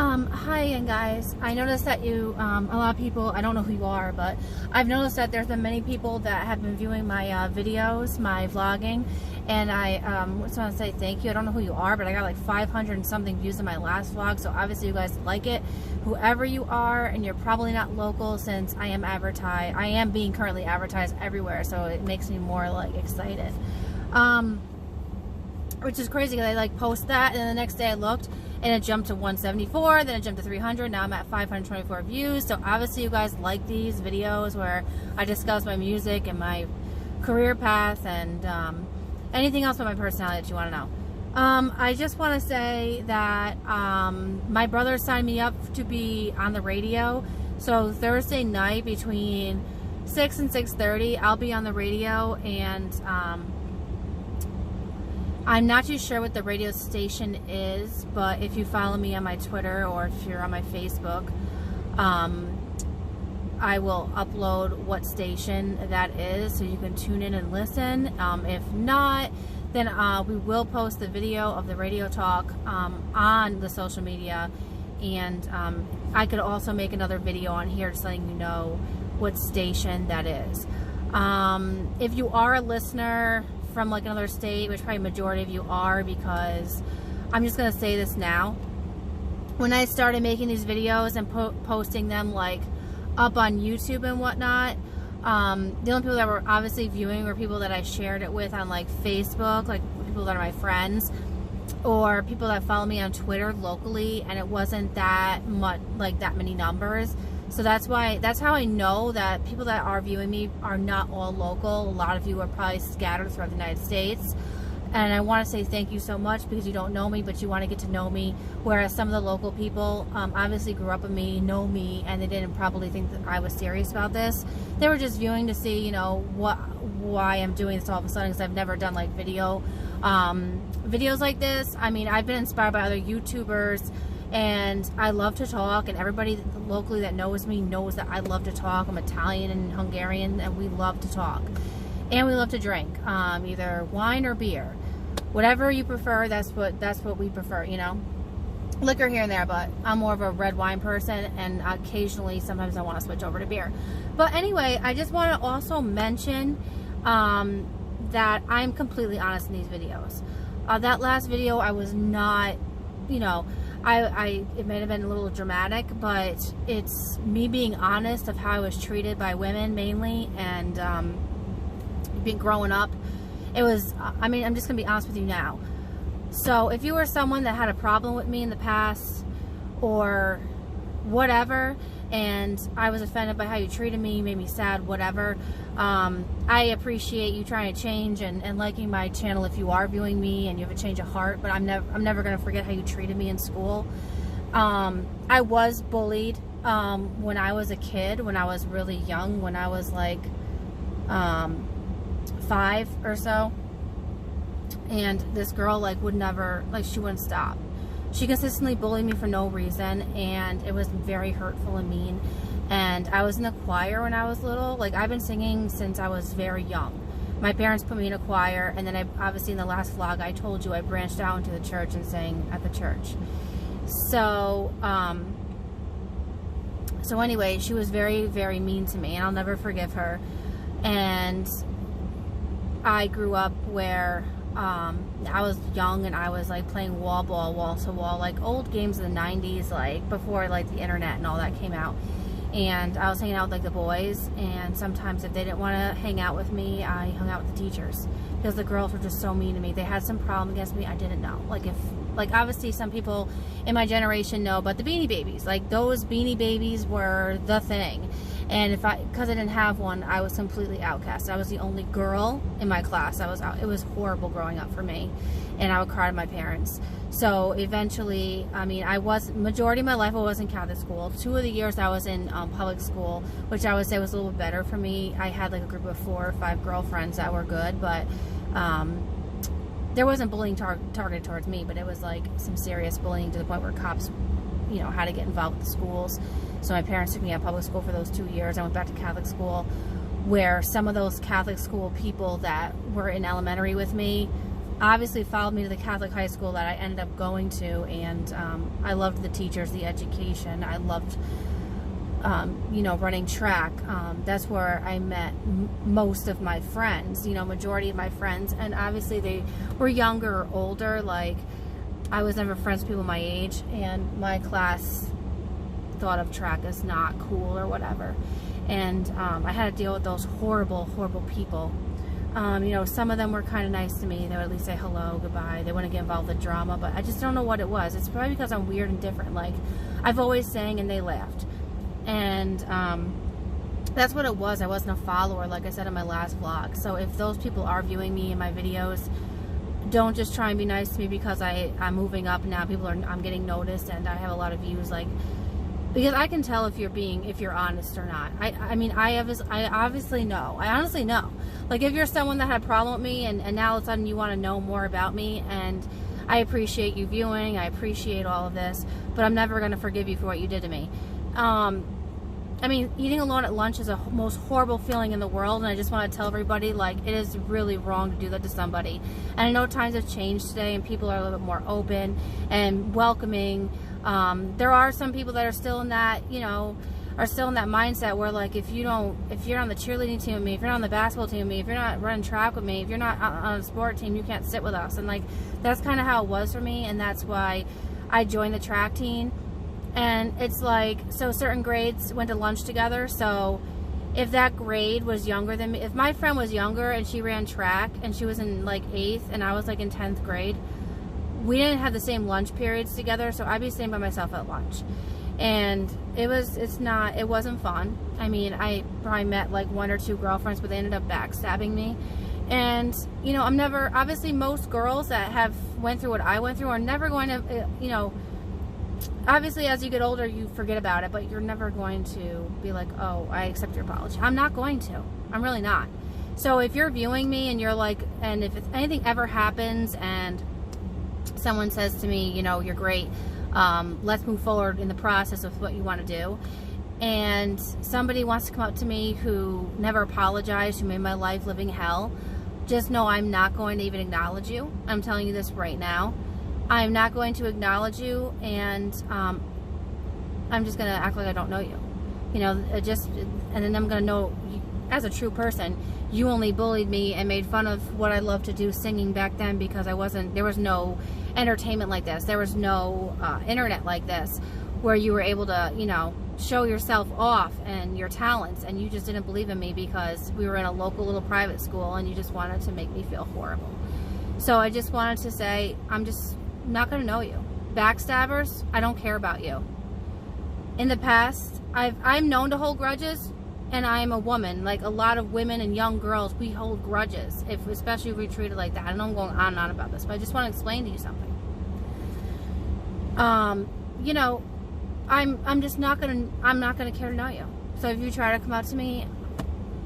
Hi again, guys. I noticed that a lot of people, I don't know who you are, but I've noticed that there's been many people that have been viewing my videos, my vlogging, and I just want to say thank you. I don't know who you are, but I got like 500 and something views in my last vlog, so obviously you guys like it. Whoever you are, and you're probably not local since I am being currently advertised everywhere, so it makes me more like excited. Which is crazy because I like post that, and then the next day I looked and it jumped to 174, then it jumped to 300, now I'm at 524 views. So obviously you guys like these videos where I discuss my music and my career path and anything else about my personality that you want to know. I just want to say that my brother signed me up to be on the radio, so Thursday night between 6 and 6:30 I'll be on the radio, and I'm not too sure what the radio station is, but if you follow me on my Twitter or if you're on my Facebook, I will upload what station that is so you can tune in and listen. If not, then we will post the video of the radio talk on the social media, and I could also make another video on here just letting you know what station that is. If you are a listener from like another state, which probably majority of you are, because I'm just gonna say this now, when I started making these videos and posting them like up on YouTube and whatnot, the only people that were obviously viewing were people that I shared it with on like Facebook, like people that are my friends, or people that follow me on Twitter locally, and it wasn't that much, like that many numbers. So that's how I know that people that are viewing me are not all local. A lot of you are probably scattered throughout the United States. And I want to say thank you so much, because you don't know me, but you want to get to know me. Whereas some of the local people obviously grew up with me, know me, and they didn't probably think that I was serious about this. They were just viewing to see, you know, why I'm doing this all of a sudden, because I've never done like videos like this. I mean, I've been inspired by other YouTubers, and I love to talk, and everybody locally that knows me knows that I love to talk. I'm Italian and Hungarian, and we love to talk, and we love to drink, either wine or beer, whatever you prefer. That's what we prefer, you know, liquor here and there, but I'm more of a red wine person, and occasionally sometimes I want to switch over to beer. But anyway, I just want to also mention that I'm completely honest in these videos. That last video, I was not, you know, it may have been a little dramatic, but it's me being honest of how I was treated by women mainly, and being growing up. It was, I mean, I'm just gonna be honest with you now. So if you were someone that had a problem with me in the past or whatever, and I was offended by how you treated me, made me sad, whatever, I appreciate you trying to change and liking my channel if you are viewing me and you have a change of heart, but I'm never going to forget how you treated me in school. I was bullied when I was a kid, when I was really young, when I was like 5 or so, and this girl like would never, like, she wouldn't stop. She consistently bullied me for no reason, and it was very hurtful and mean. And I was in the choir when I was little. Like, I've been singing since I was very young. My parents put me in a choir, and then obviously in the last vlog I told you I branched out into the church and sang at the church. So, so anyway, she was very, very mean to me, and I'll never forgive her. And I grew up where I was young, and I was like playing wall ball, wall to wall, like old games in the 90s, like before like the internet and all that came out. And I was hanging out with like the boys, and sometimes if they didn't want to hang out with me, I hung out with the teachers, because the girls were just so mean to me. They had some problem against me. I didn't know. Like obviously some people in my generation know, but the Beanie Babies, like those Beanie Babies were the thing. And because I didn't have one, I was completely outcast. I was the only girl in my class. It was horrible growing up for me, and I would cry to my parents. So eventually, I mean, majority of my life I was in Catholic school. 2 of the years I was in public school, which I would say was a little bit better for me. I had like a group of 4 or 5 girlfriends that were good, but there wasn't bullying targeted towards me, but it was like some serious bullying to the point where cops, you know, had to get involved with the schools. So my parents took me out of public school for those 2 years. I went back to Catholic school, where some of those Catholic school people that were in elementary with me obviously followed me to the Catholic high school that I ended up going to, and I loved the teachers, the education. I loved, you know, running track. That's where I met most of my friends, you know, majority of my friends, and obviously they were younger or older. Like, I was never friends with people my age, and my class thought of track as not cool or whatever, and I had to deal with those horrible people. You know, some of them were kind of nice to me. They would at least say hello, goodbye. They wouldn't get involved in the drama, but I just don't know what it was. It's probably because I'm weird and different. Like, I've always sang and they laughed. And that's what it was. I wasn't a follower, like I said in my last vlog. So if those people are viewing me in my videos, don't just try and be nice to me because I'm moving up now. I'm getting noticed and I have a lot of views. Like, because I can tell if you're honest or not. I mean, I obviously know. I honestly know. Like, if you're someone that had a problem with me and now all of a sudden you want to know more about me, and I appreciate you viewing, I appreciate all of this, but I'm never going to forgive you for what you did to me. I mean, eating alone at lunch is the most horrible feeling in the world, and I just want to tell everybody, like, it is really wrong to do that to somebody. And I know times have changed today, and people are a little bit more open and welcoming. There are some people that are still in that, you know, are still in that mindset where, like, if you're on the cheerleading team with me, if you're not on the basketball team with me, if you're not running track with me, if you're not on a sport team, you can't sit with us. And, like, that's kind of how it was for me, and that's why I joined the track team. And it's like, so certain grades went to lunch together. So if that grade was younger than me, if my friend was younger and she ran track and she was in like 8th and I was like in 10th grade, we didn't have the same lunch periods together. So I'd be staying by myself at lunch. And it wasn't fun. I mean, I probably met like 1 or 2 girlfriends, but they ended up backstabbing me. And, you know, obviously most girls that have went through what I went through are never going to, you know, obviously as you get older you forget about it, but you're never going to be like, oh, I accept your apology. I'm not going to. I'm really not. So if you're viewing me and you're like, and if anything ever happens and someone says to me, you know, you're great, let's move forward in the process of what you want to do, and somebody wants to come up to me who never apologized, who made my life living hell, just know I'm not going to even acknowledge you. I'm telling you this right now. I'm not going to acknowledge you, and I'm just going to act like I don't know you. You know, and then I'm going to know, you, as a true person, you only bullied me and made fun of what I loved to do, singing back then, because there was no entertainment like this. There was no internet like this, where you were able to, you know, show yourself off and your talents, and you just didn't believe in me because we were in a local little private school and you just wanted to make me feel horrible. So I just wanted to say, I'm just not going to know you. Backstabbers, I don't care about you. In the past, I'm known to hold grudges, and I'm a woman. Like a lot of women and young girls, we hold grudges, especially if we're treated like that. I know I'm going on and on about this, but I just want to explain to you something. You know, I'm not gonna care to know you. So if you try to come up to me,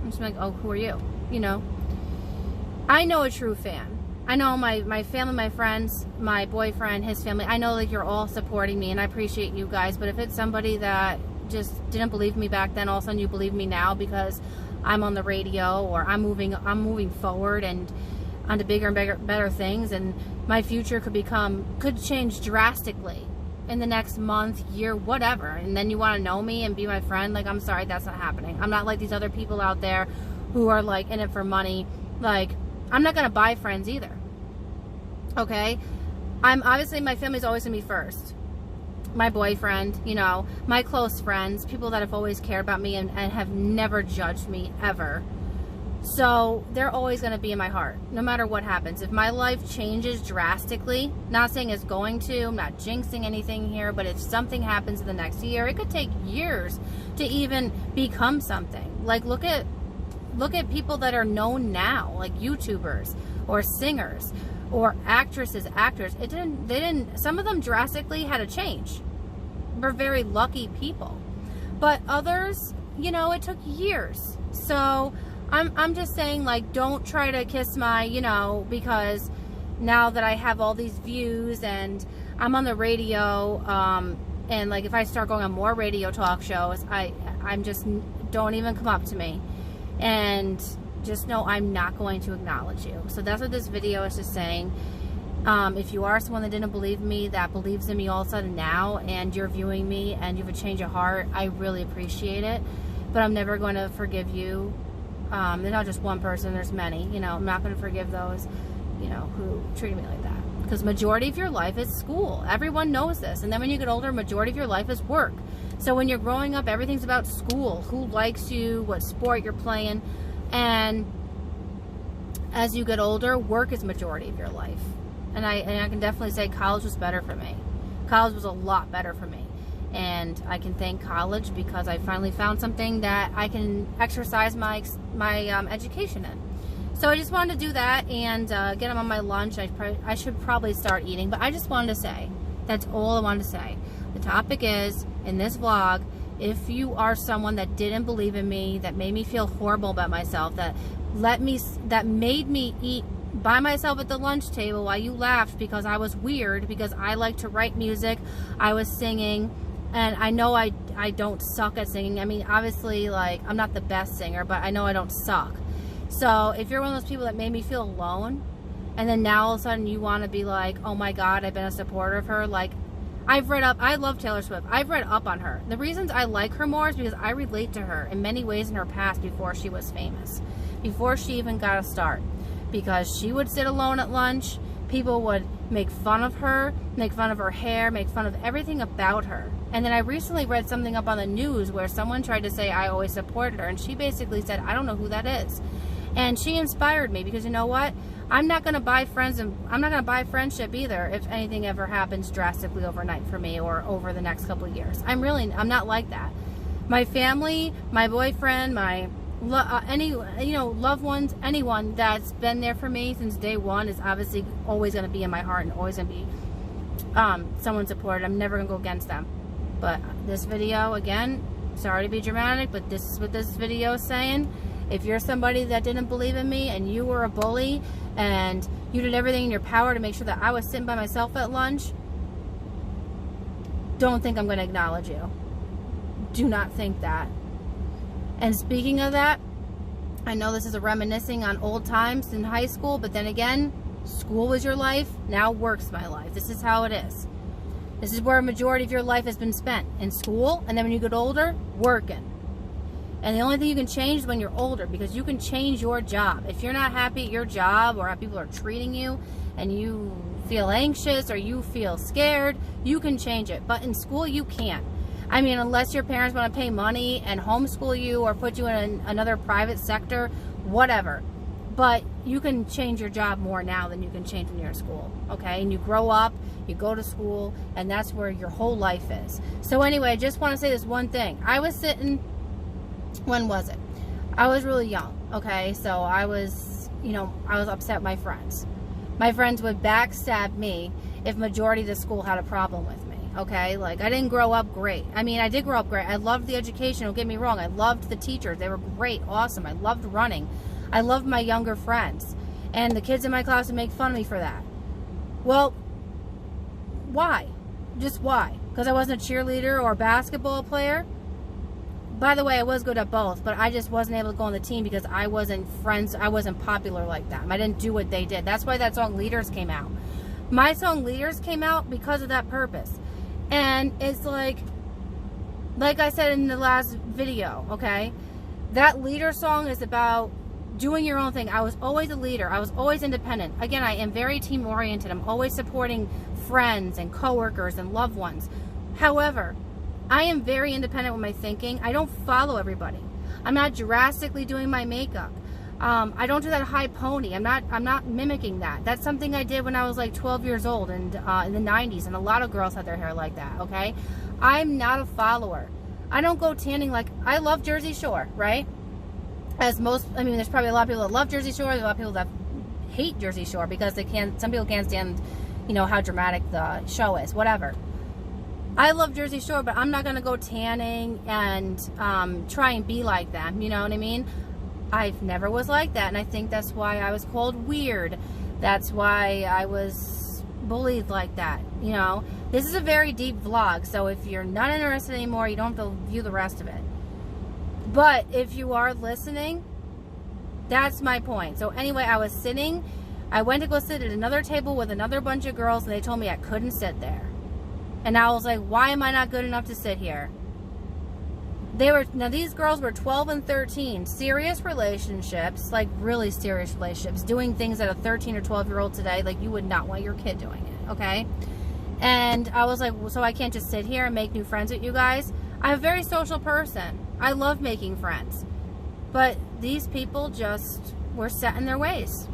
I'm just like, oh, who are you? You know, I know a true fan. I know my family, my friends, my boyfriend, his family, I know that you're all supporting me, and I appreciate you guys. But if it's somebody that just didn't believe me back then, all of a sudden you believe me now because I'm on the radio, or I'm moving forward and onto bigger and better things, and my future could change drastically in the next month, year, whatever, and then you want to know me and be my friend, like, I'm sorry, that's not happening. I'm not like these other people out there who are like in it for money. Like, I'm not gonna buy friends either. Okay, obviously my family's always gonna be first. My boyfriend, you know, my close friends, people that have always cared about me and have never judged me ever. So they're always going to be in my heart, no matter what happens. If my life changes drastically, not saying it's going to, I'm not jinxing anything here, but if something happens in the next year, it could take years to even become something. Like, look at people that are known now, like YouTubers or singers or actresses, actors. Some of them drastically had to change. We're very lucky people. But others, you know, it took years. So I'm just saying, like, don't try to kiss my, you know, because now that I have all these views and I'm on the radio, and like if I start going on more radio talk shows, I'm just, don't even come up to me. And just know I'm not going to acknowledge you. So that's what this video is just saying. If you are someone that didn't believe me, that believes in me all of a sudden now, and you're viewing me and you have a change of heart, I really appreciate it. But I'm never going to forgive you. There's not just one person, there's many. You know, I'm not going to forgive those, you know, who treated me like that. Because majority of your life is school. Everyone knows this. And then when you get older, majority of your life is work. So when you're growing up, everything's about school. Who likes you, what sport you're playing. And as you get older, work is majority of your life. And I can definitely say college was better for me. College was a lot better for me. And I can thank college because I finally found something that I can exercise my education in. So I just wanted to do that and get them on my lunch. I should probably start eating, but I just wanted to say, that's all I wanted to say. The topic is, in this vlog, if you are someone that didn't believe in me, that made me feel horrible about myself, that made me eat by myself at the lunch table while you laughed because I was weird, because I like to write music, I was singing, and I know I don't suck at singing. I mean, obviously, like, I'm not the best singer, but I know I don't suck. So if you're one of those people that made me feel alone, and then now all of a sudden you want to be like, oh my God, I've been a supporter of her. Like, I love Taylor Swift. I've read up on her. The reasons I like her more is because I relate to her in many ways in her past before she was famous, before she even got a start. Because she would sit alone at lunch, people would make fun of her, make fun of her hair, make fun of everything about her. And then I recently read something up on the news where someone tried to say I always supported her, and she basically said, I don't know who that is. And she inspired me because, you know what? I'm not going to buy friends, and I'm not going to buy friendship either if anything ever happens drastically overnight for me or over the next couple of years. I'm not like that. My family, my boyfriend, my loved ones, anyone that's been there for me since day one is obviously always going to be in my heart and always going to be someone supported. I'm never going to go against them. But this video, again, sorry to be dramatic, but this is what this video is saying. If you're somebody that didn't believe in me and you were a bully and you did everything in your power to make sure that I was sitting by myself at lunch, don't think I'm going to acknowledge you. Do not think that. And speaking of that, I know this is a reminiscing on old times in high school, but then again, school was your life, now work's my life. This is how it is. This is where a majority of your life has been spent, in school, and then when you get older, working. And the only thing you can change is when you're older, because you can change your job. If you're not happy at your job or how people are treating you and you feel anxious or you feel scared, you can change it. But in school, you can't. I mean, unless your parents want to pay money and homeschool you or put you in another private sector, whatever. But you can change your job more now than you can change when you're in school, okay? And you grow up, you go to school, and that's where your whole life is. So anyway, I just want to say this one thing. I was sitting... When was it? I was really young, okay? So I was, I was upset with my friends. My friends would backstab me if majority of the school had a problem with me, okay? Like, I didn't grow up great. I mean, I did grow up great. I loved the education, don't get me wrong. I loved the teachers. They were great, awesome. I loved running. I loved my younger friends. And the kids in my class would make fun of me for that. Well, why? Just why? Because I wasn't a cheerleader or a basketball player? By the way, I was good at both, but I just wasn't able to go on the team because I wasn't popular like them. I didn't do what they did. That's why that song Leaders came out. My song Leaders came out because of that purpose. And it's like I said in the last video, okay? That leader song is about doing your own thing. I was always a leader. I was always independent. Again, I am very team oriented. I'm always supporting friends and coworkers and loved ones. However, I am very independent with my thinking. I don't follow everybody. I'm not drastically doing my makeup. I don't do that high pony. I'm not mimicking that. That's something I did when I was like 12 years old and in the 90s, and a lot of girls had their hair like that, okay? I'm not a follower. I don't go tanning like... I love Jersey Shore, right? There's probably a lot of people that love Jersey Shore. There's a lot of people that hate Jersey Shore because some people can't stand, how dramatic the show is, whatever. I love Jersey Shore, but I'm not going to go tanning and try and be like them. You know what I mean? I never was like that, and I think that's why I was called weird. That's why I was bullied like that, This is a very deep vlog, so if you're not interested anymore, you don't have to view the rest of it. But if you are listening, That's my point. So anyway, I went to go sit at another table with another bunch of girls, and they told me I couldn't sit there. And I was like, why am I not good enough to sit here? Now these girls were 12 and 13, serious relationships, like really serious relationships, doing things that a 13 or 12-year-old today, like you would not want your kid doing it, okay? And I was like, well, so I can't just sit here and make new friends with you guys? I'm a very social person. I love making friends. But these people just were set in their ways.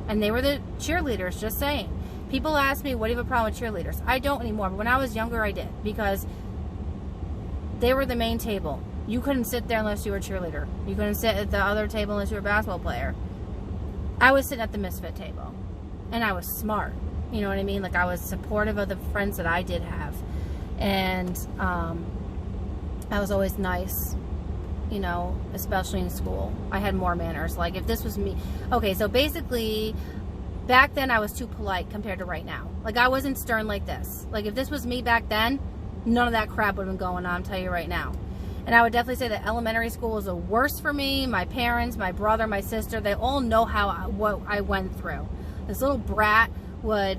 And they were the cheerleaders, just saying. People ask me, what do you have a problem with cheerleaders? I don't anymore, but when I was younger, I did. Because they were the main table. You couldn't sit there unless you were a cheerleader. You couldn't sit at the other table unless you were a basketball player. I was sitting at the misfit table. And I was smart. You know what I mean? Like, I was supportive of the friends that I did have. And I was always nice, you know, especially in school. I had more manners. Like, if this was me... Okay, so basically, back then I was too polite compared to right now. Like, I wasn't stern like this. Like, if this was me back then, none of that crap would have been going on, I'll tell you right now. And I would definitely say that elementary school was the worst for me. My parents, my brother, my sister, they all know what I went through. This little brat would...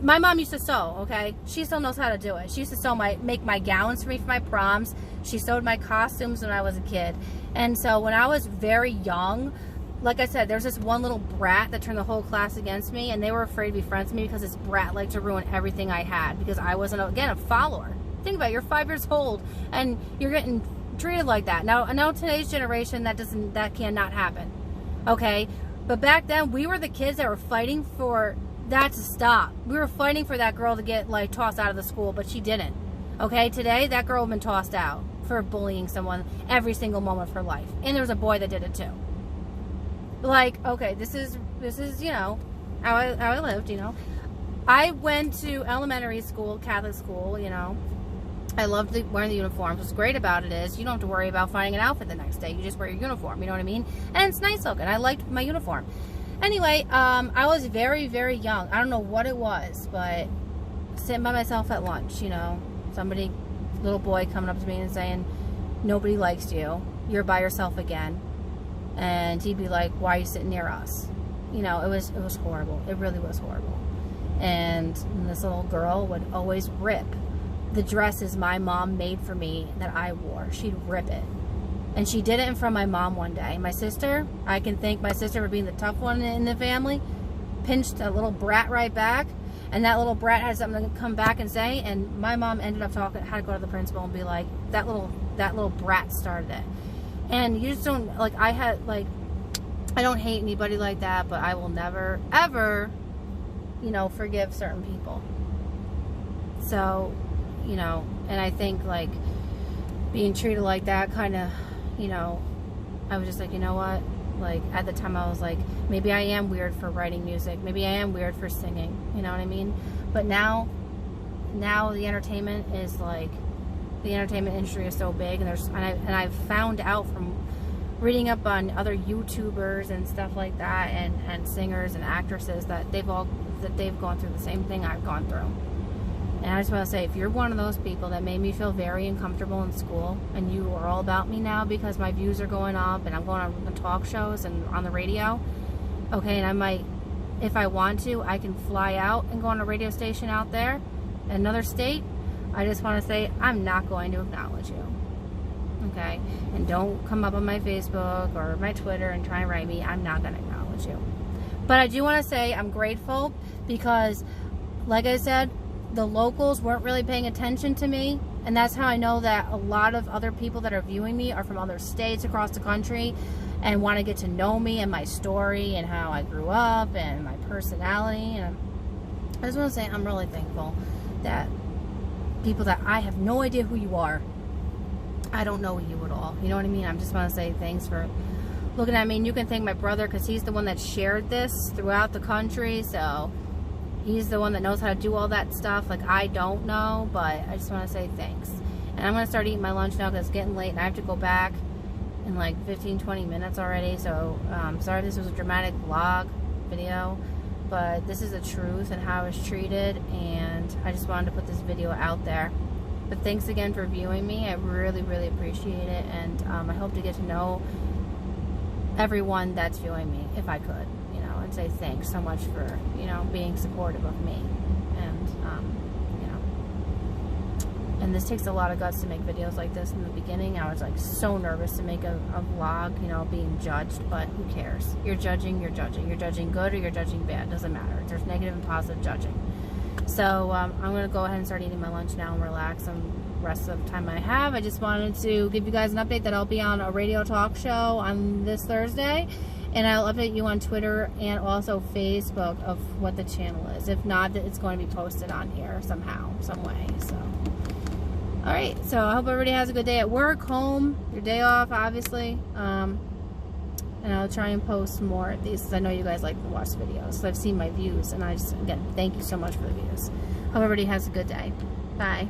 My mom used to sew, okay? She still knows how to do it. She used to make my gowns for me for my proms. She sewed my costumes when I was a kid. And so when I was very young, like I said, there's this one little brat that turned the whole class against me, and they were afraid to be friends with me because this brat liked to ruin everything I had because I wasn't, again, a follower. Think about it, you're 5 years old and you're getting treated like that. Now, I know today's generation that cannot happen, okay? But back then, we were the kids that were fighting for that to stop. We were fighting for that girl to get, like, tossed out of the school, but she didn't, okay? Today, that girl had been tossed out for bullying someone every single moment of her life. And there was a boy that did it too. Like, okay, this is you know, how I lived, you know. I went to elementary school, Catholic school, you know. I loved wearing the uniforms. What's great about it is you don't have to worry about finding an outfit the next day. You just wear your uniform, you know what I mean? And it's nice looking. I liked my uniform. Anyway, I was very, very young. I don't know what it was, but sitting by myself at lunch, you know, little boy coming up to me and saying, nobody likes you. You're by yourself again. And he'd be like, why are you sitting near us? You know, it was horrible. It really was horrible. And this little girl would always rip the dresses my mom made for me that I wore. She'd rip it. And she did it in front of my mom one day. My sister, I can thank my sister for being the tough one in the family, pinched a little brat right back. And that little brat had something to come back and say. And my mom ended up had to go to the principal and be like, that little brat started it. And you just don't, like, I don't hate anybody like that, but I will never, ever, you know, forgive certain people. So, you know, and I think, like, being treated like that kind of, you know, I was just like, you know what? Like, at the time I was like, maybe I am weird for writing music. Maybe I am weird for singing. You know what I mean? But now the entertainment is like, the entertainment industry is so big, and I've found out from reading up on other YouTubers and stuff like that, and singers and actresses that they've gone through the same thing I've gone through. And I just want to say, if you're one of those people that made me feel very uncomfortable in school, and you are all about me now because my views are going up and I'm going on the talk shows and on the radio, okay, and I might, if I want to, I can fly out and go on a radio station out there in another state. I just want to say, I'm not going to acknowledge you, okay? And don't come up on my Facebook or my Twitter and try and write me. I'm not going to acknowledge you. But I do want to say I'm grateful because, like I said, the locals weren't really paying attention to me, and that's how I know that a lot of other people that are viewing me are from other states across the country and want to get to know me and my story and how I grew up and my personality. And I just want to say I'm really thankful that people that I have no idea who you are, I don't know you at all, you know what I mean? I just want to say thanks for looking at me. And you can thank my brother because he's the one that shared this throughout the country, so he's the one that knows how to do all that stuff. Like, I don't know, but I just want to say thanks. And I'm going to start eating my lunch now because it's getting late and I have to go back in like 15-20 minutes already. So sorry this was a dramatic vlog video, but this is the truth and how I was treated, and I just wanted to put this video out there. But thanks again for viewing me. I really, really appreciate it, and I hope to get to know everyone that's viewing me, if I could, you know, and say thanks so much for, you know, being supportive of me. And, you know, and this takes a lot of guts to make videos like this. In the beginning, I was like so nervous to make a vlog, you know, being judged, but who cares? You're judging, you're judging. You're judging good or you're judging bad, doesn't matter. There's negative and positive judging. So I'm going to go ahead and start eating my lunch now and relax and rest of the time I have. I just wanted to give you guys an update that I'll be on a radio talk show on this Thursday, and I'll update you on Twitter and also Facebook of what the channel is. If not, it's going to be posted on here somehow, some way. So, all right. So I hope everybody has a good day at work, home, your day off, obviously. And I'll try and post more of these because I know you guys like to watch videos. So I've seen my views, and I just, again, thank you so much for the views. Hope everybody has a good day. Bye.